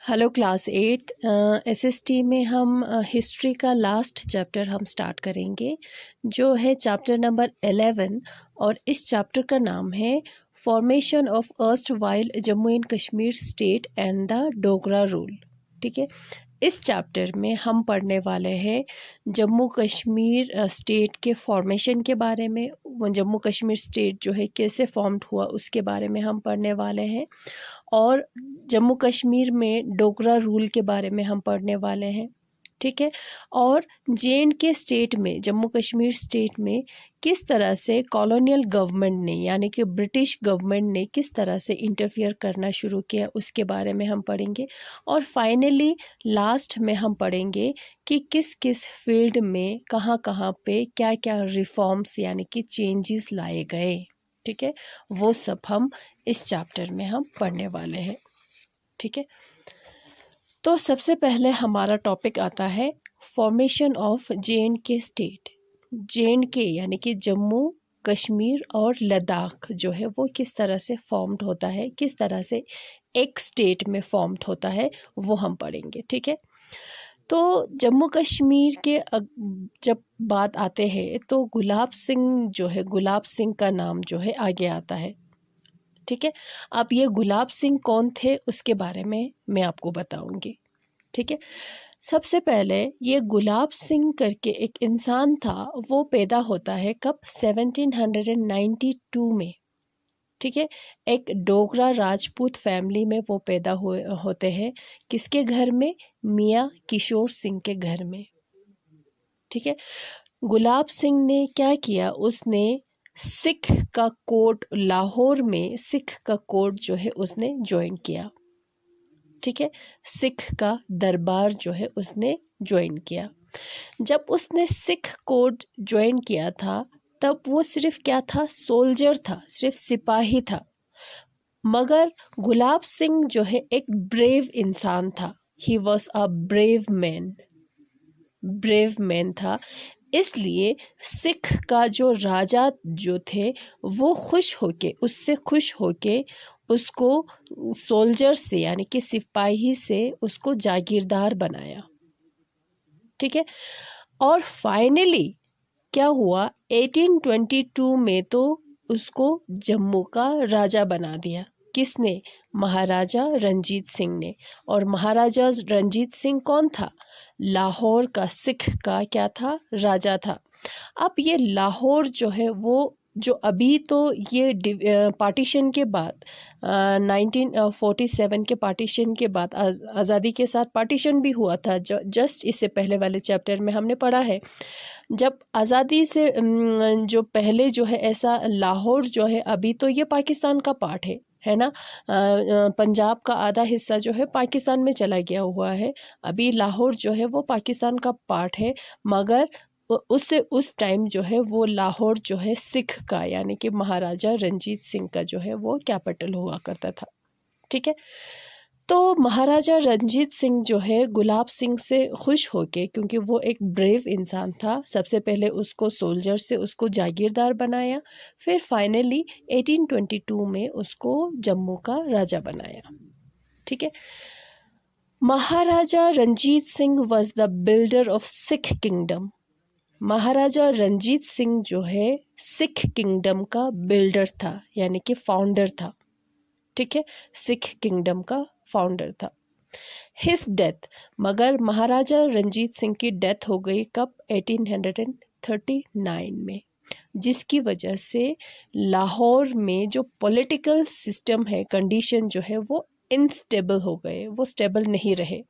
Hello class 8 SST में हम history का लास्ट चैप्टर हम स्टार्ट करेंगे जो है चैप्टर नंबर 11 और इस चैप्टर का नाम है formation of erst while Jammu and Kashmir state and the Dogra rule. ठीक है, इस चैप्टर में हम पढ़ने वाले हैं जम्मू कश्मीर स्टेट के फॉर्मेशन के बारे में। जम्मू कश्मीर स्टेट जो है कैसे फॉर्म्ड हुआ उसके बारे में हम पढ़ने वाले हैं और जम्मू कश्मीर में डोगरा रूल के बारे में हम पढ़ने वाले हैं। ठीक है, और जे.एंड.के स्टेट में जम्मू कश्मीर स्टेट में किस तरह से कॉलोनियल गवर्नमेंट ने यानी कि ब्रिटिश गवर्नमेंट ने किस तरह से इंटरफियर करना शुरू किया उसके बारे में हम पढ़ेंगे। और फाइनली लास्ट में हम पढ़ेंगे कि किस किस फील्ड में कहाँ कहाँ पे क्या क्या रिफॉर्म्स यानी कि चेंजेस लाए गए। ठीक है, वो सब हम इस चैप्टर में हम पढ़ने वाले हैं। ठीक है, तो सबसे पहले हमारा टॉपिक आता है formation of J&K state. J&K यानी कि जम्मू कश्मीर और लद्दाख जो है वो किस तरह से फॉर्म्ड होता है, किस तरह से एक स्टेट में फॉर्म्ड होता है वो हम पढ़ेंगे। ठीक है, तो जम्मू कश्मीर के जब बात आते हैं तो गुलाब सिंह जो है, गुलाब सिंह का नाम जो है आगे आता है। ठीक है, अब ये गुलाब सिंह कौन थे उसके बारे में मैं आपको बताऊंगी। ठीक है, सबसे पहले ये गुलाब सिंह करके एक इंसान था, वो पैदा होता है कब 1792 में। ठीक है, एक डोगरा राजपूत फैमिली में वो पैदा होते हैं। किसके घर में? मियाँ किशोर सिंह के घर में। ठीक है, गुलाब सिंह ने क्या किया, उसने सिख का कोर्ट लाहौर में सिख का कोर्ट जो है उसने ज्वाइन किया। ठीक है, सिख का दरबार जो है उसने ज्वाइन किया। जब उसने सिख कोर्ट ज्वाइन किया था तब वो सिर्फ क्या था? सोल्जर था, सिर्फ सिपाही था। मगर गुलाब सिंह जो है एक ब्रेव इंसान था। He was a brave man, brave man था। इसलिए सिख का जो राजा जो थे वो खुश होके, उससे खुश होके उसको सोल्जर से यानी कि सिपाही से उसको जागीरदार बनाया। ठीक है, और फाइनली क्या हुआ, 1822 में तो उसको जम्मू का राजा बना दिया। किसने? महाराजा रंजीत सिंह ने। और महाराजा रंजीत सिंह कौन था? लाहौर का सिख का क्या था? राजा था। अब ये लाहौर जो है वो जो अभी तो ये पार्टीशन के बाद 1947 के पार्टीशन के बाद आज़ादी के साथ पार्टीशन भी हुआ था। जस्ट इससे पहले वाले चैप्टर में हमने पढ़ा है, जब आज़ादी से जो पहले जो है ऐसा लाहौर जो है अभी तो ये पाकिस्तान का पार्ट है ना। पंजाब का आधा हिस्सा जो है पाकिस्तान में चला गया हुआ है। अभी लाहौर जो है वो पाकिस्तान का पार्ट है, मगर उससे उस टाइम जो है वो लाहौर जो है सिख का यानी कि महाराजा रंजीत सिंह का जो है वो कैपिटल हुआ करता था। ठीक है, तो महाराजा रंजीत सिंह जो है गुलाब सिंह से खुश होके, क्योंकि वो एक ब्रेव इंसान था, सबसे पहले उसको सोल्जर से उसको जागीरदार बनाया, फिर फाइनली 1822 में उसको जम्मू का राजा बनाया। ठीक है, Maharaja Ranjit Singh was the builder of Sikh kingdom. Maharaja Ranjit Singh जो है सिख किंगडम का बिल्डर था यानी कि फाउंडर था। ठीक है, सिख किंगडम का फाउंडर था। हिज डेथ, मगर महाराजा रंजीत सिंह की डेथ हो गई कब? 1839 में, जिसकी वजह से लाहौर में जो पॉलिटिकल सिस्टम है, कंडीशन जो है वो इनस्टेबल हो गए, वो स्टेबल नहीं रहे।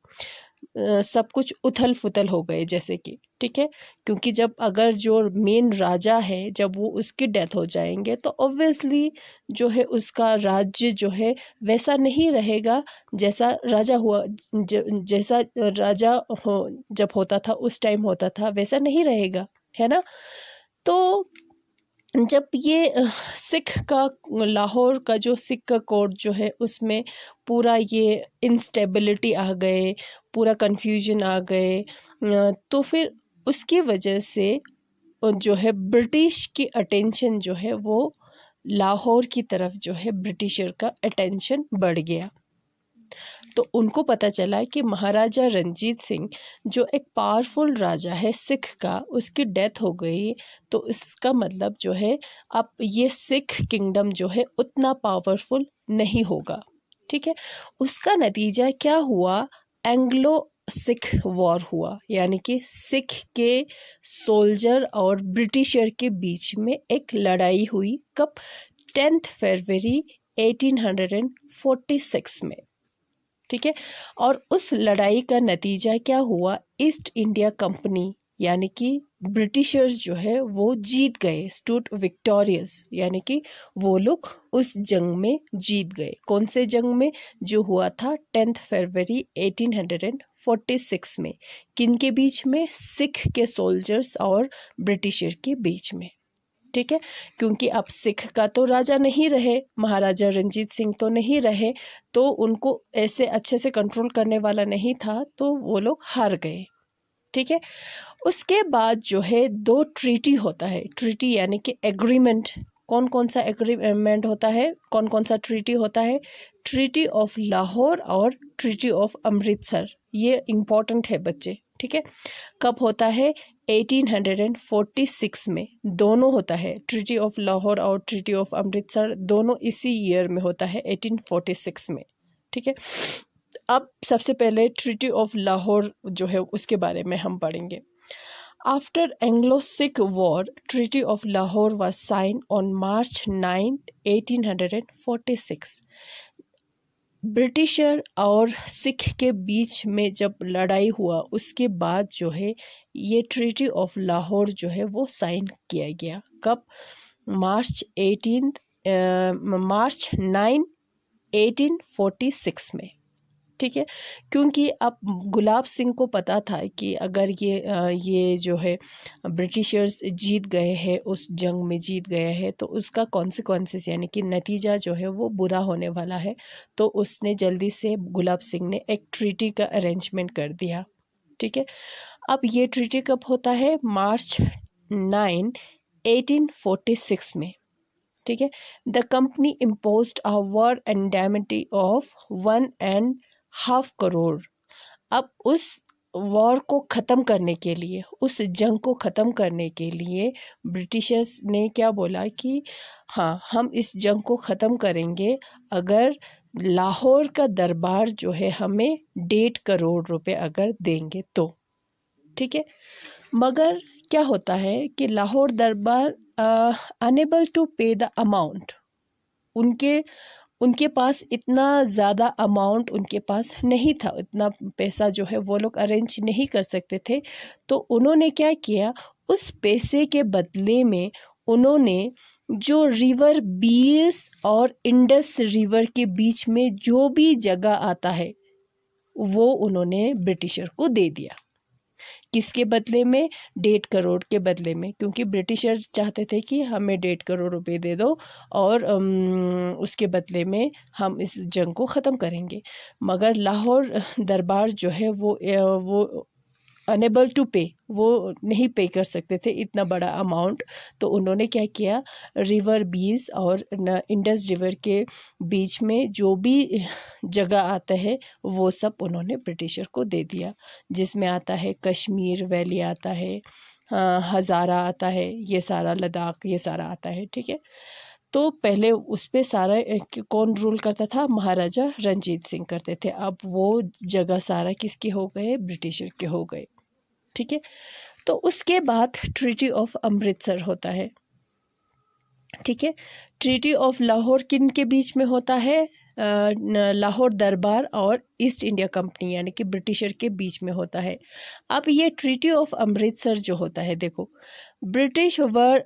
सब कुछ उथल फुथल हो गए जैसे कि। ठीक है, क्योंकि जब अगर जो मेन राजा है जब वो उसकी डेथ हो जाएंगे तो ऑब्वियसली जो है उसका राज्य जो है वैसा नहीं रहेगा जैसा राजा हुआ, जैसा राजा जब होता था उस टाइम होता था वैसा नहीं रहेगा, है ना। तो जब ये सिख का लाहौर का जो सिख का कोर्ट जो है उसमें पूरा ये इंस्टेबिलिटी आ गए, पूरा कंफ्यूजन आ गए, तो फिर उसकी वजह से जो है ब्रिटिश की अटेंशन जो है वो लाहौर की तरफ जो है ब्रिटिशर का अटेंशन बढ़ गया। तो उनको पता चला कि महाराजा रंजीत सिंह जो एक पावरफुल राजा है सिख का, उसकी डेथ हो गई। तो इसका मतलब जो है अब ये सिख किंगडम जो है उतना पावरफुल नहीं होगा। ठीक है, उसका नतीजा क्या हुआ, एंग्लो सिख वॉर हुआ, यानी कि सिख के सोल्जर और ब्रिटिशर के बीच में एक लड़ाई हुई। कब? 10 फरवरी 1846 में। ठीक है, और उस लड़ाई का नतीजा क्या हुआ, ईस्ट इंडिया कंपनी यानी कि ब्रिटिशर्स जो है वो जीत गए, स्टूड विक्टोरियस, यानी कि वो लोग उस जंग में जीत गए। कौन से जंग में? जो हुआ था 10 फरवरी 1846 में। किन के बीच में? सिख के सोल्जर्स और ब्रिटिशर के बीच में। ठीक है, क्योंकि अब सिख का तो राजा नहीं रहे, महाराजा रंजीत सिंह तो नहीं रहे, तो उनको ऐसे अच्छे से कंट्रोल करने वाला नहीं था, तो वो लोग हार गए। ठीक है, उसके बाद जो है 2 ट्रीटी होता है। ट्रीटी यानी कि एग्रीमेंट। कौन कौन सा एग्रीमेंट होता है, कौन कौन सा ट्रीटी होता है? ट्रीटी ऑफ लाहौर और ट्रीटी ऑफ अमृतसर। ये इम्पॉर्टेंट है बच्चे। ठीक है, कब होता है? 1846 में दोनों होता है। ट्रीटी ऑफ लाहौर और ट्रीटी ऑफ अमृतसर दोनों इसी ईयर में होता है, 1846 में। ठीक है, अब सबसे पहले ट्रीटी ऑफ लाहौर जो है उसके बारे में हम पढ़ेंगे। After Anglo Sikh war, treaty of Lahore was sign on March 9, 1846। Britisher और सिख के बीच में जब लड़ाई हुआ उसके बाद जो है ये ट्रीटी ऑफ लाहौर जो है वो साइन किया गया। कब? मार्च 9 1846 में। ठीक है, क्योंकि अब गुलाब सिंह को पता था कि अगर ये जो है ब्रिटिशर्स जीत गए हैं, उस जंग में जीत गए हैं, तो उसका कॉन्सिक्वेंसेस यानी कि नतीजा जो है वो बुरा होने वाला है। तो उसने जल्दी से, गुलाब सिंह ने एक ट्रीटी का अरेंजमेंट कर दिया। ठीक है, अब ये ट्रीटी कब होता है? मार्च 9 1846 में। ठीक है, the company imposed a war indemnity of 1.5 crore. अब उस वॉर को ख़त्म करने के लिए, उस जंग को ख़त्म करने के लिए ब्रिटिशर्स ने क्या बोला कि हाँ, हम इस जंग को ख़त्म करेंगे अगर लाहौर का दरबार जो है हमें 1.5 करोड़ रुपए अगर देंगे तो। ठीक है, मगर क्या होता है कि लाहौर दरबार अनेबल टू पे द अमाउंट, उनके पास इतना ज़्यादा अमाउंट उनके पास नहीं था, इतना पैसा जो है वो लोग अरेंज नहीं कर सकते थे। तो उन्होंने क्या किया, उस पैसे के बदले में उन्होंने जो रिवर बीस और इंडस रिवर के बीच में जो भी जगह आता है वो उन्होंने ब्रिटिशर को दे दिया। किसके बदले में? 1.5 करोड़ के बदले में, क्योंकि ब्रिटिशर चाहते थे कि हमें 1.5 करोड़ रुपए दे दो और उसके बदले में हम इस जंग को ख़त्म करेंगे। मगर लाहौर दरबार जो है वो अनेबल टू पे, वो नहीं पे कर सकते थे इतना बड़ा अमाउंट। तो उन्होंने क्या किया, रिवर बीस और इंडस रिवर के बीच में जो भी जगह आता है वो सब उन्होंने ब्रिटिशर को दे दिया, जिसमें आता है कश्मीर वैली, आता है हज़ारा, आता है ये सारा, लद्दाख, ये सारा आता है। ठीक है, तो पहले उस पर सारा कौन रूल करता था? महाराजा रंजीत सिंह करते थे। अब वो जगह सारा किसके हो गए? ब्रिटिशर के हो गए। ठीक है, तो उसके बाद ट्रीटी ऑफ अमृतसर होता है। ठीक है, ट्रीटी ऑफ लाहौर किन के बीच में होता है? लाहौर दरबार और ईस्ट इंडिया कंपनी यानी कि ब्रिटिशर के बीच में होता है। अब ये ट्रीटी ऑफ अमृतसर जो होता है, देखो, British were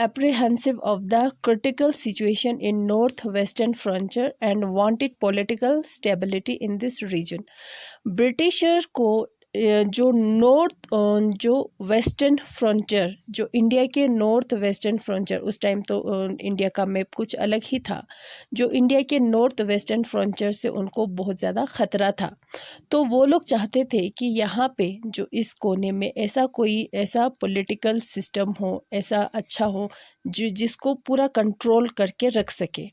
apprehensive of the critical situation in north western frontier and wanted political stability in this region. Britisher को जो वेस्टर्न फ्रंटियर, जो इंडिया के नॉर्थ वेस्टर्न फ्रंटियर, उस टाइम तो इंडिया का मैप कुछ अलग ही था, जो इंडिया के नॉर्थ वेस्टर्न फ्रंटियर से उनको बहुत ज़्यादा ख़तरा था। तो वो लोग चाहते थे कि यहाँ पे जो इस कोने में ऐसा पॉलिटिकल सिस्टम हो, ऐसा अच्छा हो जिसको पूरा कंट्रोल करके रख सके।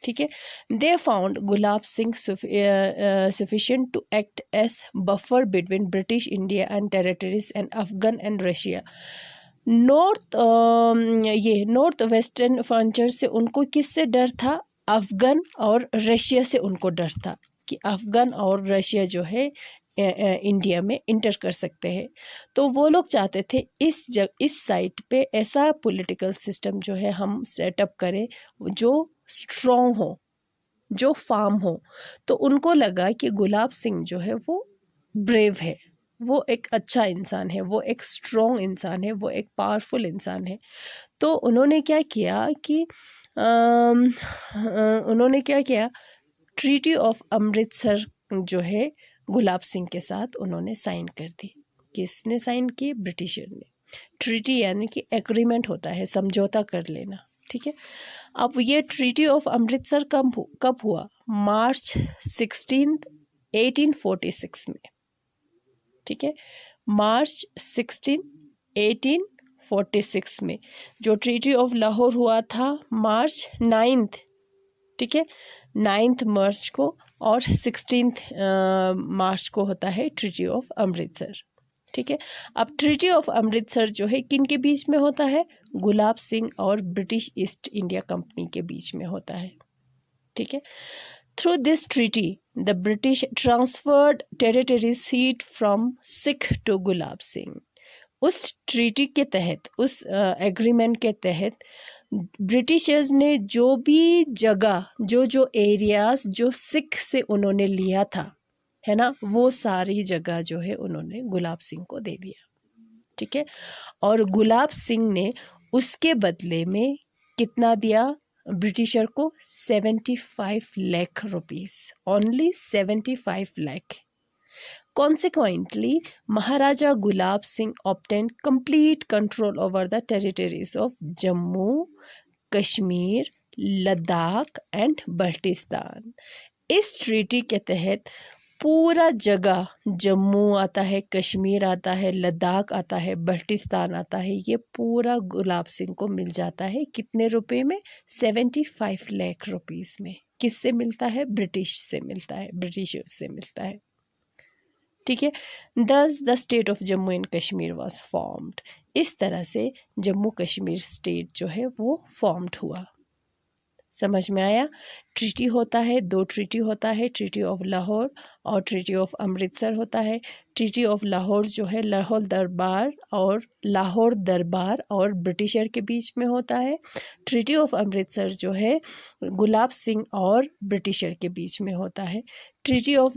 ठीक है। They found Gulab Singh sufficient to act as buffer between British India and territories and Afghan and Russia. North western frontier से उनको किससे डर था? अफगान और रशिया से उनको डर था कि अफगान और रशिया जो है इंडिया में इंटर कर सकते हैं। तो वो लोग चाहते थे इस साइट पे ऐसा पॉलिटिकल सिस्टम जो है हम सेटअप करें जो स्ट्रॉन्ग हो, जो फार्म हो। तो उनको लगा कि गुलाब सिंह जो है वो ब्रेव है, वो एक अच्छा इंसान है, वो एक स्ट्रॉन्ग इंसान है, वो एक पावरफुल इंसान है। तो उन्होंने क्या किया कि ट्रीटी ऑफ अमृतसर जो है गुलाब सिंह के साथ उन्होंने साइन कर दी। किसने साइन की? ब्रिटिशर ने। ट्रीटी यानी कि एग्रीमेंट होता है, समझौता कर लेना, ठीक है। अब ये ट्रीटी ऑफ अमृतसर कब हुआ? मार्च 16, 1846 में, ठीक है। मार्च 16, 1846 में। जो ट्रीटी ऑफ लाहौर हुआ था मार्च 9, ठीक है, 9 मार्च को, और 16 मार्च को होता है ट्रीटी ऑफ अमृतसर, ठीक है। अब ट्रीटी ऑफ अमृतसर जो है किन के बीच में होता है? गुलाब सिंह और ब्रिटिश ईस्ट इंडिया कंपनी के बीच में होता है, ठीक है। Through this treaty the British transferred territory seat from Sikh to Gulab Singh. उस ट्रीटी के तहत, उस एग्रीमेंट के तहत ब्रिटिशर्स ने जो भी जगह, जो एरियाज जो सिख से उन्होंने लिया था, है ना, वो सारी जगह जो है उन्होंने गुलाब सिंह को दे दिया, ठीक है। और गुलाब सिंह ने उसके बदले में कितना दिया ब्रिटिशर को? 75 lakh rupees, only 75 lakh. Consequently, Maharaja Gulab Singh obtained complete control over the territories of Jammu, Kashmir, Ladakh and Baltistan. इस ट्रीटी के तहत पूरा जगह, जम्मू आता है, कश्मीर आता है, लद्दाख आता है, बल्टिस्तान आता है, ये पूरा गुलाब सिंह को मिल जाता है। कितने रुपए में? 75 लाख रुपीस में। किससे मिलता है? ब्रिटिश से मिलता है, ब्रिटिशर्स से मिलता है, ठीक है। दस the state of Jammu and Kashmir was formed. इस तरह से जम्मू कश्मीर स्टेट जो है वो फॉर्म्ड हुआ। समझ में आया? ट्रीटी होता है, 2 ट्रीटी होता है, ट्रीटी ऑफ लाहौर और ट्रीटी ऑफ अमृतसर होता है। ट्रीटी ऑफ लाहौर जो है लाहौर दरबार और ब्रिटिशर के बीच में होता है। ट्रीटी ऑफ अमृतसर जो है गुलाब सिंह और ब्रिटिशर के बीच में होता है। ट्रीटी ऑफ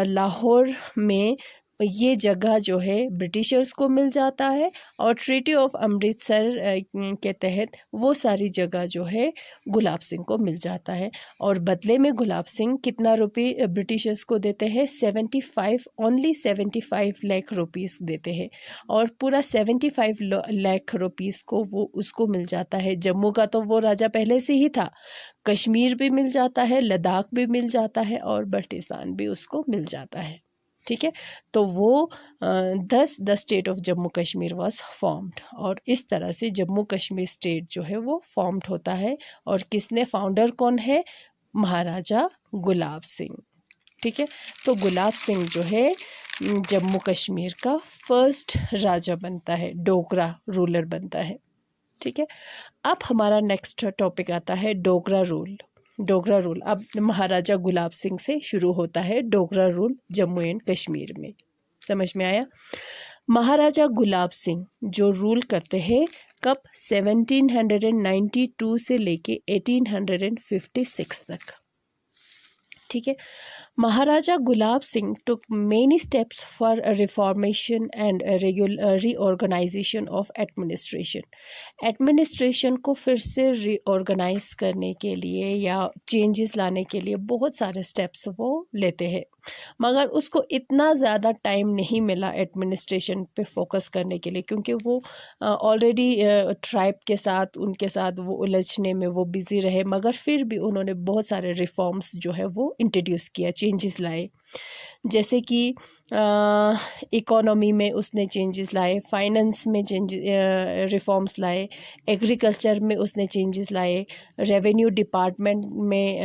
लाहौर में ये जगह जो है ब्रिटिशर्स को मिल जाता है, और ट्रीटी ऑफ अमृतसर के तहत वो सारी जगह जो है गुलाब सिंह को मिल जाता है। और बदले में गुलाब सिंह कितना रुपये ब्रिटिशर्स को देते हैं? 75, ओनली 75 लाख रुपीस देते हैं। और पूरा 75 लाख रुपीस को वो उसको मिल जाता है। जम्मू का तो वो राजा पहले से ही था, कश्मीर भी मिल जाता है, लद्दाख भी मिल जाता है, और बल्टिस्तान भी उसको मिल जाता है, ठीक है। तो वो the state of Jammu Kashmir was formed. और इस तरह से जम्मू कश्मीर स्टेट जो है वो फॉर्म्ड होता है। और किसने फाउंडर कौन है? महाराजा गुलाब सिंह, ठीक है। तो गुलाब सिंह जो है जम्मू कश्मीर का फर्स्ट राजा बनता है, डोगरा रूलर बनता है, ठीक है। अब हमारा नेक्स्ट टॉपिक आता है डोगरा रूल। डोगरा रूल अब महाराजा गुलाब सिंह से शुरू होता है डोगरा रूल जम्मू एंड कश्मीर में। समझ में आया? महाराजा गुलाब सिंह जो रूल करते हैं कब? 1792 से लेके 1856 तक, ठीक है। Maharaja Gulab Singh took many steps for a reformation and a reorganization of administration. Administration को फिर से रीऑर्गेनाइज करने के लिए या चेंजेस लाने के लिए बहुत सारे स्टेप्स वो लेते हैं, मगर उसको इतना ज़्यादा टाइम नहीं मिला एडमिनिस्ट्रेशन पे फोकस करने के लिए, क्योंकि वो ऑलरेडी ट्राइब के साथ, उनके साथ वो उलझने में वो बिज़ी रहे। मगर फिर भी उन्होंने बहुत सारे रिफॉर्म्स जो है वो इंट्रोड्यूस किया, चेंजेस लाए। जैसे कि इकोनॉमी में उसने चेंजेस लाए, फाइनेंस में रिफॉर्म्स लाए, एग्रीकल्चर में उसने चेंजेस लाए, रेवेन्यू डिपार्टमेंट में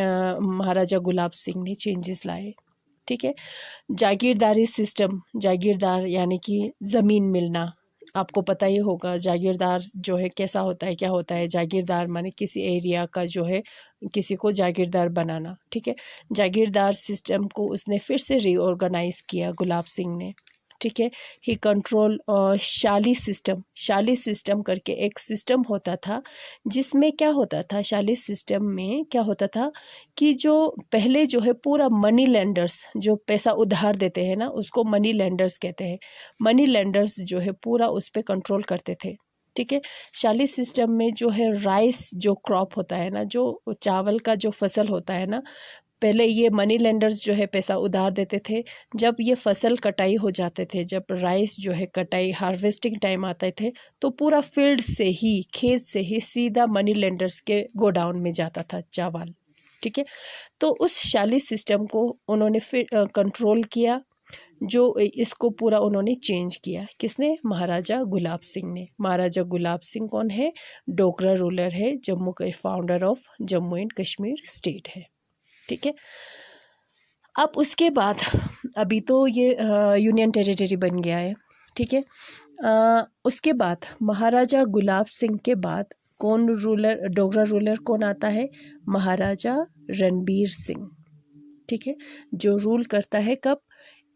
महाराजा गुलाब सिंह ने चेंजेस लाए। ठीक है। जागीरदारी सिस्टम, जागीरदार यानी कि ज़मीन मिलना, आपको पता ही होगा जागीरदार जो है कैसा होता है, क्या होता है। जागीरदार माने किसी एरिया का जो है किसी को जागीरदार बनाना। ठीक है। जागीरदार सिस्टम को उसने फिर से रीऑर्गेनाइज किया गुलाब सिंह ने। ठीक है। ही कंट्रोल शाली सिस्टम, शाली सिस्टम करके एक सिस्टम होता था, जिसमें क्या होता था, शाली सिस्टम में क्या होता था कि जो पहले जो है पूरा मनी लेंडर्स, जो पैसा उधार देते हैं ना, उसको मनी लेंडर्स कहते हैं। मनी लेंडर्स जो है पूरा उस पर कंट्रोल करते थे। ठीक है। शाली सिस्टम में जो है राइस जो क्रॉप होता है ना, जो चावल का जो फसल होता है ना, पहले ये मनी लेंडर्स जो है पैसा उधार देते थे। जब ये फसल कटाई हो जाते थे, जब राइस जो है कटाई हार्वेस्टिंग टाइम आते थे, तो पूरा फील्ड से ही, खेत से ही सीधा मनी लेंडर्स के गोडाउन में जाता था चावल। ठीक है। तो उस शाली सिस्टम को उन्होंने फिर कंट्रोल किया, जो इसको पूरा उन्होंने चेंज किया। किसने? महाराजा गुलाब सिंह ने। महाराजा गुलाब सिंह कौन है? डोगरा रूलर है, जम्मू के founder of Jammu and Kashmir state है। ठीक है। अब उसके बाद, अभी तो ये यूनियन टेरिटरी बन गया है। ठीक है। उसके बाद महाराजा गुलाब सिंह के बाद कौन रूलर, डोगरा रूलर कौन आता है? महाराजा रणबीर सिंह। ठीक है। जो रूल करता है कब?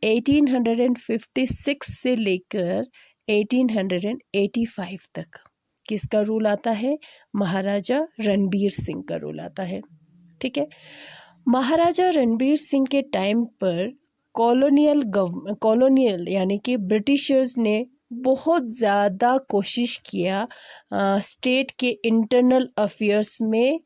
1856 से लेकर 1885 तक। किसका रूल आता है? महाराजा रणबीर सिंह का रूल आता है। ठीक है। महाराजा रणबीर सिंह के टाइम पर कॉलोनियल यानी कि ब्रिटिशर्स ने बहुत ज़्यादा कोशिश किया स्टेट के इंटरनल अफेयर्स में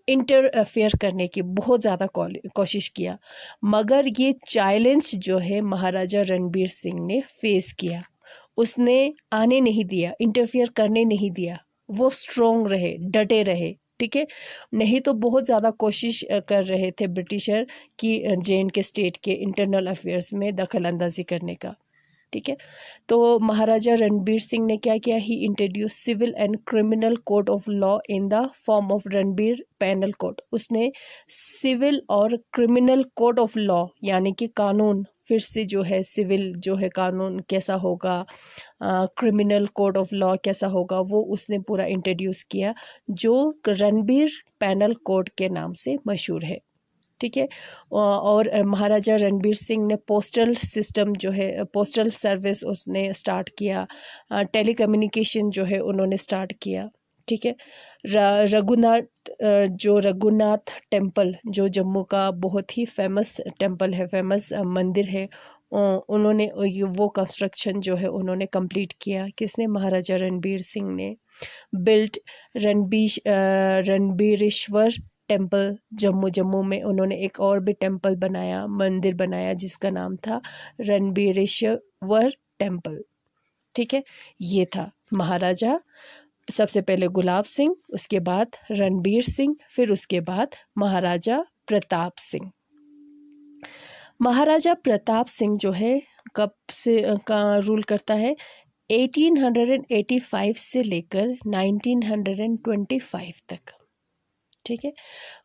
इंटरफेयर करने की, बहुत ज़्यादा कोशिश किया, मगर ये चैलेंज जो है महाराजा रणबीर सिंह ने फेस किया। उसने आने नहीं दिया, इंटरफेयर करने नहीं दिया, वो स्ट्रोंग रहे, डटे रहे। ठीक है। नहीं तो बहुत ज़्यादा कोशिश कर रहे थे ब्रिटिशर कि जे.एंड.के स्टेट के इंटरनल अफेयर्स में दखल अंदाजी करने का। ठीक है। तो महाराजा रणबीर सिंह ने क्या किया? He introduce civil and criminal code of law in the form of Ranbir penal code. उसने सिविल और क्रिमिनल कोड ऑफ लॉ यानी कि कानून, फिर से जो है सिविल जो है कानून कैसा होगा, क्रिमिनल कोड ऑफ लॉ कैसा होगा, वो उसने पूरा इंट्रोड्यूस किया, जो रणबीर पेनल कोड के नाम से मशहूर है। ठीक है। और महाराजा रणबीर सिंह ने पोस्टल सिस्टम जो है, पोस्टल सर्विस उसने स्टार्ट किया, टेलीकम्युनिकेशन जो है उन्होंने स्टार्ट किया। ठीक है। रघुनाथ टेम्पल जो जम्मू का बहुत ही फेमस टेम्पल है, फेमस मंदिर है, उन्होंने वो कंस्ट्रक्शन जो है उन्होंने कंप्लीट किया। किसने? महाराजा रणबीर सिंह ने। बिल्ट रणबीरेश्वर टेम्पल जम्मू में उन्होंने एक और भी टेम्पल बनाया, मंदिर बनाया, जिसका नाम था रणबीरेश्वर टेम्पल। ठीक है। ये था महाराजा, सबसे पहले गुलाब सिंह, उसके बाद रणबीर सिंह, फिर उसके बाद महाराजा प्रताप सिंह। महाराजा प्रताप सिंह जो है कब से का रूल करता है? 1885 से लेकर 1925 तक। ठीक है।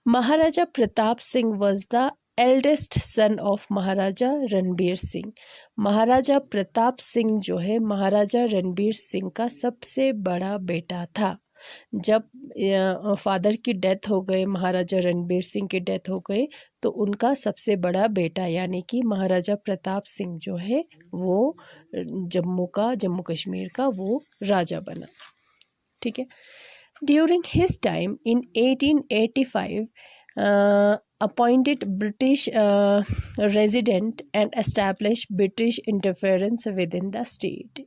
Maharaja Pratap Singh was the eldest son of Maharaja Ranbir Singh. Maharaja Pratap Singh जो है महाराजा रणबीर सिंह का सबसे बड़ा बेटा था। जब फादर की डेथ हो गई, महाराजा रणबीर सिंह की डेथ हो गई, तो उनका सबसे बड़ा बेटा यानी कि महाराजा प्रताप सिंह जो है वो जम्मू कश्मीर का वो राजा बना। ठीक है। During his time in 1885, appointed British resident and established British interference within the state.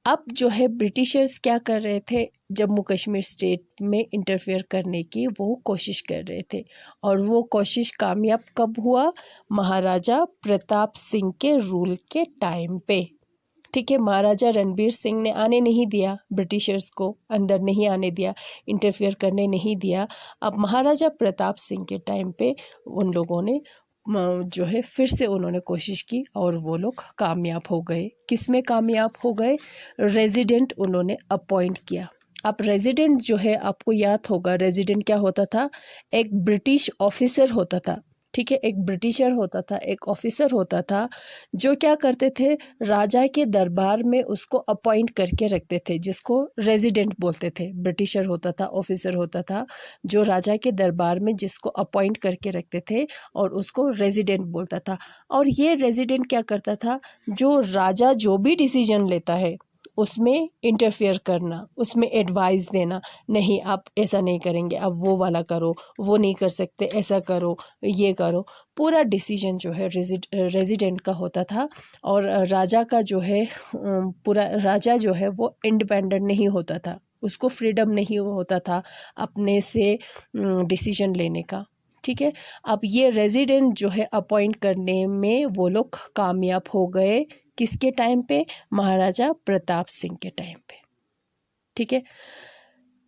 अब जो है ब्रिटिशर्स क्या कर रहे थे? जम्मू कश्मीर स्टेट में इंटरफेयर करने की वो कोशिश कर रहे थे, और वो कोशिश कामयाब कब हुआ? महाराजा प्रताप सिंह के रूल के टाइम पे। ठीक है। महाराजा रणबीर सिंह ने आने नहीं दिया, ब्रिटिशर्स को अंदर नहीं आने दिया, इंटरफेयर करने नहीं दिया। अब महाराजा प्रताप सिंह के टाइम पे उन लोगों ने जो है फिर से उन्होंने कोशिश की और वो लोग कामयाब हो गए। किस में कामयाब हो गए? रेजिडेंट उन्होंने अपॉइंट किया। अब रेजिडेंट जो है, आपको याद होगा रेजिडेंट क्या होता था? एक ब्रिटिश ऑफिसर होता था, ठीक है, एक ब्रिटिशर होता था, एक ऑफिसर होता था, जो क्या करते थे, राजा के दरबार में उसको अपॉइंट करके रखते थे, जिसको रेजिडेंट बोलते थे। ब्रिटिशर होता था, ऑफिसर होता था, जो राजा के दरबार में जिसको अपॉइंट करके रखते थे और उसको रेजिडेंट बोलता था। और ये रेजिडेंट क्या करता था? जो राजा जो भी डिसीजन लेता है उसमें इंटरफेयर करना, उसमें एडवाइस देना, नहीं आप ऐसा नहीं करेंगे, आप वो वाला करो, वो नहीं कर सकते, ऐसा करो, ये करो। पूरा डिसीजन जो है रेजिडेंट का होता था। और राजा का जो है पूरा राजा जो है वो इंडिपेंडेंट नहीं होता था, उसको फ्रीडम नहीं होता था अपने से डिसीजन लेने का, ठीक है। अब ये रेजिडेंट जो है अपॉइंट करने में वो लोग कामयाब हो गए। किसके टाइम पे? महाराजा प्रताप सिंह के टाइम पे, ठीक है।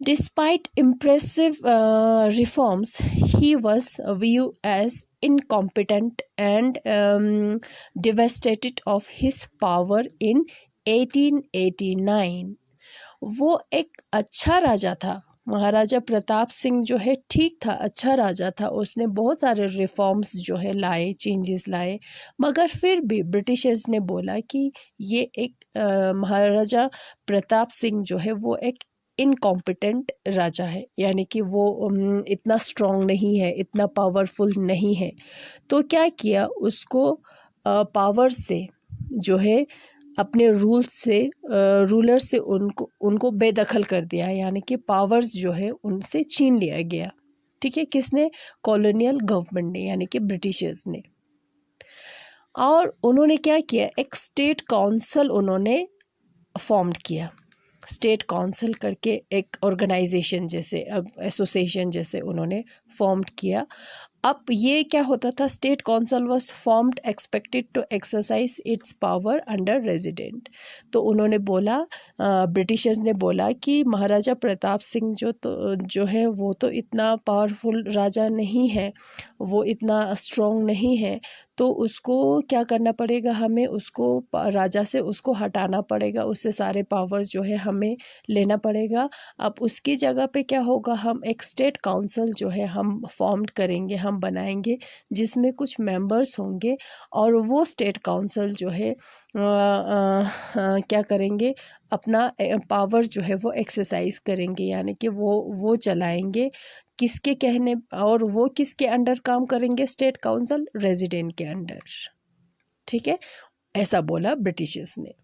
Despite impressive reforms he was view as incompetent and devastated of his power in 1889। वो एक अच्छा राजा था, महाराजा प्रताप सिंह जो है ठीक था, अच्छा राजा था, उसने बहुत सारे रिफॉर्म्स जो है लाए, चेंजेस लाए, मगर फिर भी ब्रिटिशर्स ने बोला कि ये एक महाराजा प्रताप सिंह जो है वो एक इनकॉम्पिटेंट राजा है, यानी कि वो इतना स्ट्रॉन्ग नहीं है, इतना पावरफुल नहीं है। तो क्या किया, उसको पावर से जो है अपने रूलर से उनको बेदखल कर दिया, यानी कि पावर्स जो है उनसे छीन लिया गया, ठीक है। किसने? कॉलोनियल गवर्नमेंट ने, यानी कि ब्रिटिशर्स ने। और उन्होंने क्या किया, एक स्टेट काउंसिल उन्होंने फॉर्म किया। स्टेट काउंसिल करके एक ऑर्गेनाइजेशन जैसे, एसोसिएशन जैसे उन्होंने फॉर्म किया। अब ये क्या होता था? State council was formed expected to exercise its power under resident. तो उन्होंने बोला, ब्रिटिशर्स ने बोला कि महाराजा प्रताप सिंह जो है वो तो इतना पावरफुल राजा नहीं है, वो इतना स्ट्रॉन्ग नहीं है, तो उसको क्या करना पड़ेगा, हमें उसको राजा से उसको हटाना पड़ेगा, उससे सारे पावर्स जो है हमें लेना पड़ेगा। अब उसकी जगह पे क्या होगा, हम एक स्टेट काउंसिल जो है हम फॉर्म करेंगे, हम बनाएंगे, जिसमें कुछ मेंबर्स होंगे, और वो स्टेट काउंसिल जो है क्या करेंगे, अपना पावर जो है वो एक्सरसाइज करेंगे, यानी कि वो चलाएंगे किसके कहने, और वो किसके अंडर काम करेंगे? स्टेट काउंसिल रेजिडेंट के अंडर, ठीक है। ऐसा बोला ब्रिटिशर्स ने।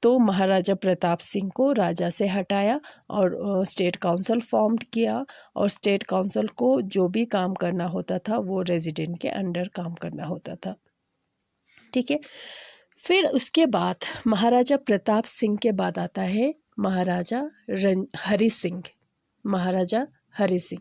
तो महाराजा प्रताप सिंह को राजा से हटाया और स्टेट काउंसिल फॉर्म किया, और स्टेट काउंसिल को जो भी काम करना होता था वो रेजिडेंट के अंडर काम करना होता था, ठीक है। फिर उसके बाद महाराजा प्रताप सिंह के बाद आता है महाराजा हरि सिंह। महाराजा हरि सिंह।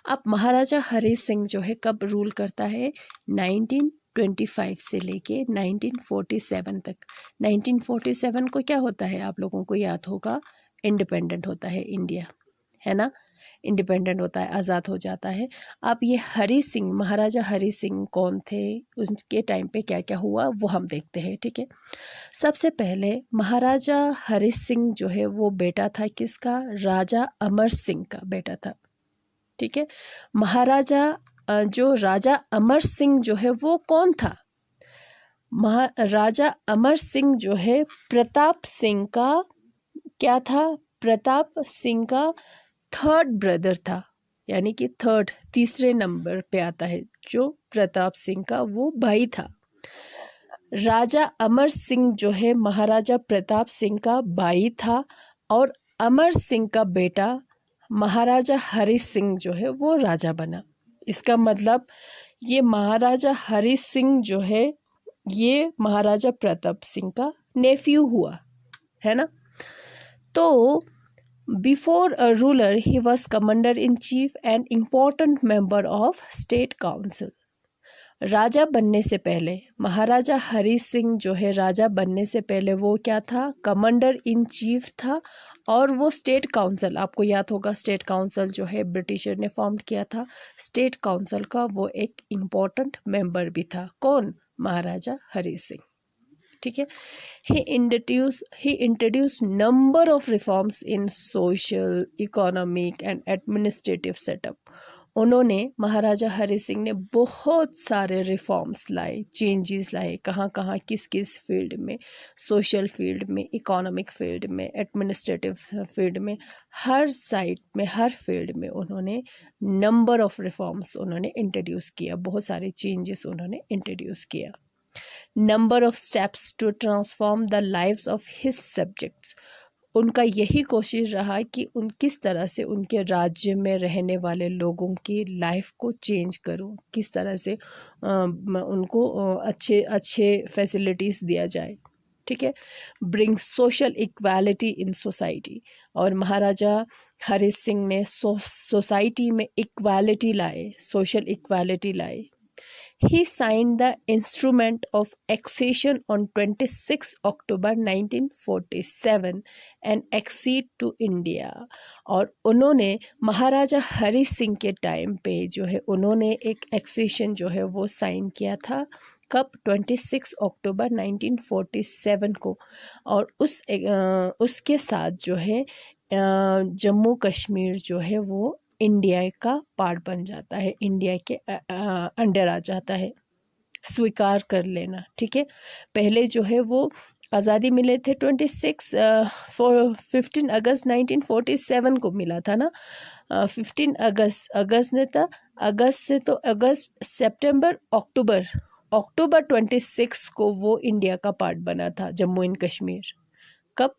अब महाराजा हरि सिंह जो है कब रूल करता है? 1925 से लेके 1947 तक। 1947 को क्या होता है, आप लोगों को याद होगा, इंडिपेंडेंट होता है इंडिया, है ना, इंडिपेंडेंट होता है, आज़ाद हो जाता है। अब ये हरि सिंह, महाराजा हरि सिंह कौन थे, उनके टाइम पे क्या क्या हुआ वो हम देखते हैं, ठीक है। सबसे पहले महाराजा हरि सिंह जो है वो बेटा था किसका? राजा अमर सिंह का बेटा था, ठीक है। जो राजा अमर सिंह जो है वो कौन था? राजा अमर सिंह जो है प्रताप सिंह का क्या था? प्रताप सिंह का थर्ड ब्रदर था, यानी कि तीसरे नंबर पे आता है जो प्रताप सिंह का वो भाई था। राजा अमर सिंह जो है महाराजा प्रताप सिंह का भाई था, और अमर सिंह का बेटा महाराजा हरि सिंह जो है वो राजा बना। इसका मतलब ये महाराजा हरि सिंह जो है ये महाराजा प्रताप सिंह का नेफ्यू हुआ, है ना। तो before a ruler he was commander in chief and important member of state council. राजा बनने से पहले महाराजा हरि सिंह जो है राजा बनने से पहले वो क्या था? कमांडर इन चीफ था, और वो स्टेट काउंसिल, आपको याद होगा स्टेट काउंसिल जो है ब्रिटिशर ने फॉर्म किया था, स्टेट काउंसिल का वो एक इम्पोर्टेंट मेंबर भी था। कौन? महाराजा हरि सिंह। ठीक है। he introduced number of reforms in social, economic and administrative setup। उन्होंने, महाराजा हरि सिंह ने बहुत सारे रिफॉर्म्स लाए, चेंजेस लाए। कहाँ कहाँ, किस किस फील्ड में? सोशल फील्ड में, इकोनॉमिक फील्ड में, एडमिनिस्ट्रेटिव फील्ड में, हर साइड में, हर फील्ड में उन्होंने नंबर ऑफ रिफॉर्म्स उन्होंने इंट्रोड्यूस किया, बहुत सारे चेंजेस उन्होंने इंट्रोड्यूस किया। Number of steps to transform the lives of his subjects. उनका यही कोशिश रहा कि उन किस तरह से उनके राज्य में रहने वाले लोगों की लाइफ को चेंज करूं, किस तरह से उनको अच्छे अच्छे फैसिलिटीज़ दिया जाए। ठीक है। Bring social equality in society. और महाराजा हरि सिंह ने सोसाइटी में इक्वालिटी लाए, सोशल इक्वालिटी लाए। He signed the Instrument of Accession on 26 October 1947 and acceded to India। और उन्होंने, महाराजा हरि सिंह के टाइम पे जो है उन्होंने एक एक्सेशन जो है वो साइन किया था। कब? 26 अक्टूबर 1947 को। और उसके साथ जो है जम्मू कश्मीर जो है वो इंडिया का पार्ट बन जाता है, इंडिया के अंडर आ जाता है। स्वीकार कर लेना। ठीक है। पहले जो है वो आज़ादी मिले थे 15 अगस्त 1947 को मिला था ना। 15 अगस्त ने था, अगस्त से तो अगस्त, सितंबर, अक्टूबर 26 को वो इंडिया का पार्ट बना था जम्मू एंड कश्मीर। कब?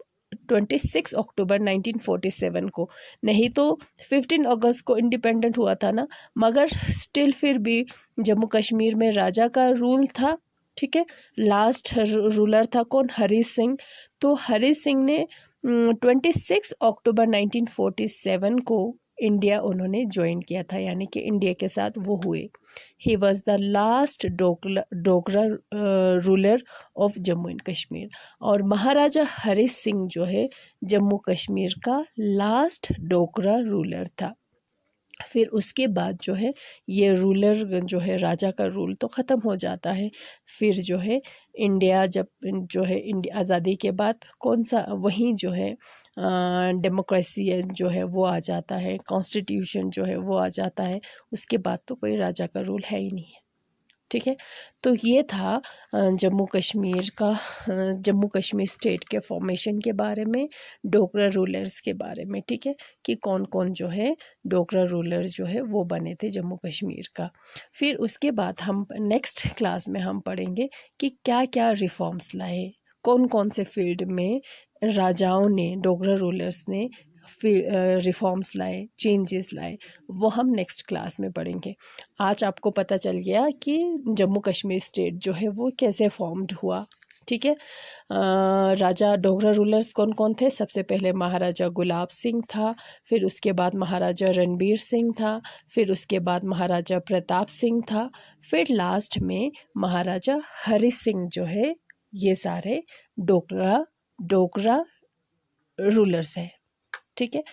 26 अक्टूबर 1947 को। नहीं तो 15 अगस्त को इंडिपेंडेंट हुआ था ना, मगर स्टिल फिर भी जम्मू कश्मीर में राजा का रूल था। ठीक है। लास्ट रूलर था कौन? हरि सिंह। तो हरि सिंह ने 26 अक्टूबर 1947 को इंडिया उन्होंने ज्वाइन किया था, यानी कि इंडिया के साथ वो हुए। He was the last Dogra ruler of Jammu and Kashmir. और महाराजा हरि सिंह जो है जम्मू कश्मीर का लास्ट डोगरा रूलर था। फिर उसके बाद जो है ये रूलर जो है, राजा का रूल तो ख़त्म हो जाता है। फिर जो है इंडिया जब जो है इंडिया आज़ादी के बाद कौन सा, वहीं जो है डेमोक्रेसी जो है वो आ जाता है, कॉन्स्टिट्यूशन जो है वो आ जाता है। उसके बाद तो कोई राजा का रूल है ही नहीं है। ठीक है। तो ये था जम्मू कश्मीर स्टेट के फॉर्मेशन के बारे में, डोगरा रूलर्स के बारे में। ठीक है, कि कौन कौन जो है डोगरा रूलर जो है वो बने थे जम्मू कश्मीर का। फिर उसके बाद हम नेक्स्ट क्लास में हम पढ़ेंगे कि क्या क्या रिफॉर्म्स लाए, कौन कौन से फील्ड में राजाओं ने, डोगरा रूलर्स ने रिफॉर्म्स लाए, चेंजेस लाए, वो हम नेक्स्ट क्लास में पढ़ेंगे। आज आपको पता चल गया कि जम्मू कश्मीर स्टेट जो है वो कैसे फॉर्म्ड हुआ। ठीक है। राजा डोगरा रूलर्स कौन कौन थे? सबसे पहले महाराजा गुलाब सिंह था, फिर उसके बाद महाराजा रणबीर सिंह था, फिर उसके बाद महाराजा प्रताप सिंह था, फिर लास्ट में महाराजा हरि सिंह जो है। ये सारे डोगरा रूलर्स हैं। ठीक है।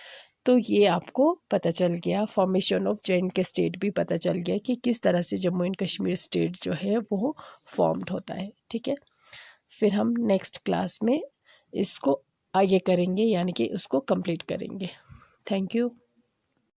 तो ये आपको पता चल गया, फॉर्मेशन ऑफ जे.एंड.के स्टेट भी पता चल गया कि किस तरह से जम्मू एंड कश्मीर स्टेट जो है वो फॉर्म्ड होता है। ठीक है। फिर हम नेक्स्ट क्लास में इसको आगे करेंगे, यानी कि उसको कंप्लीट करेंगे। Thank you.